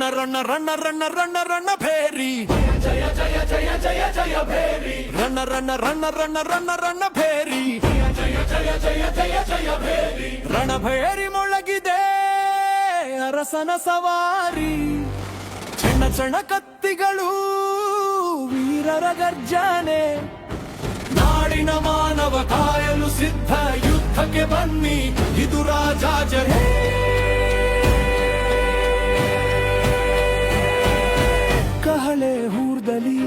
ರಣ್ಣ ರಣ್ಣ ರಣ್ಣ ರಣ್ಣ ರಣ್ಣ ಭೇರಿ ಜಯ ಜಯ ಜಯ ಜಯ ಜಯ ಭೇರಿ ರಣ್ಣ ರಣ್ಣ ರಣ್ಣ ರಣ್ಣ ರಣ್ಣ ರಣ್ಣ ಭೇರಿ ಜಯ ಜಯ ಜಯ ಜಯ ಜಯ ಭೇರಿ ರಣಭೇರಿ ಮೊಳಗಿದೆ ಅರಸನ ಸವಾರಿ ಚೆನ್ನ ಚಣ ಕತ್ತಿಗಳು ವೀರರ ಗರ್ಜನೆ ನಾಡಿನ ಮಾನವ ಕಾಯಲು ಸಿದ್ಧ ಯುದ್ಧಕ್ಕೆ ಬನ್ನಿ ಇದು ರಾಜಾಜರೇ ಕಹಳೆ ಹೂರ್ದಲಿ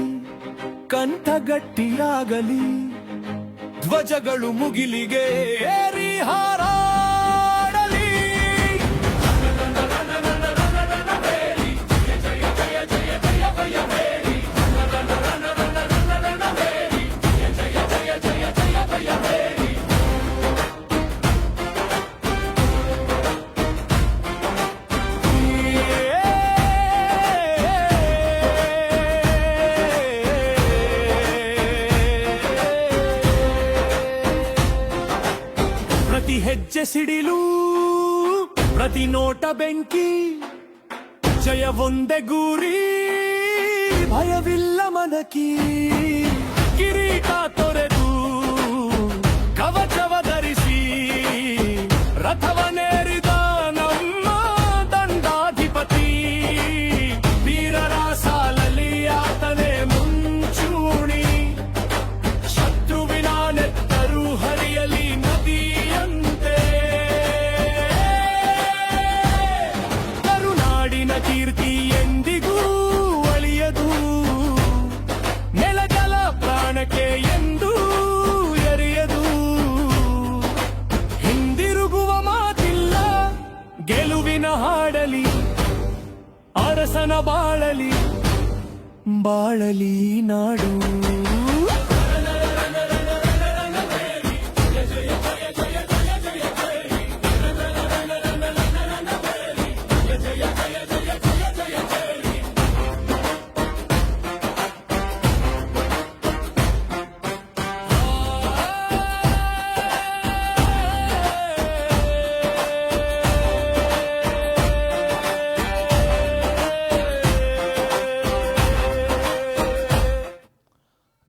ಕಂಠ ಗಟ್ಟಿಯಾಗಲಿ ಧ್ವಜಗಳು ಮುಗಿಲಿಗೆ ಏರಿ ಹಾರಾಡಲಿ ಪ್ರತಿ ಹೆಜ್ಜೆ ಸಿಡಿಲು ಪ್ರತಿ ನೋಟ ಬೆಂಕಿ ಜಯ ಒಂದೇ ಗುರಿ ಭಯವಿಲ್ಲ ಮನಕಿ ಕಿರೀಟ ತೊರೆದು ಕವಚವ ಧರಿಸಿ ರಥವನೇರಿದ ನಮ್ಮ ದಂಡಾಧಿಪತಿ ವೀರರ ಸಾಲಲಿ ಆತನೇ ಮುಂಚೂಣಿ ಶತ್ರುವಿನ ನೆತ್ತರು ಹರಿಯಲಿ ನದಿಯಂತೆ ಕರುನಾಡಿನ ಕೀರ್ತಿ ಎಂದಿಗೂ ಅಳಿಯದು ನೆಲಜಲ ಪ್ರಾಣಕ್ಕೆ ಎಂದು ಎರೆಯದು ಹಿಂದಿರುಗುವ ಮಾತಿಲ್ಲ ಗೆಲುವಿನ ಹಾಡಲಿ ಅರಸನ ಬಾಳಲಿ ಬಾಳಲಿ ನಾಡು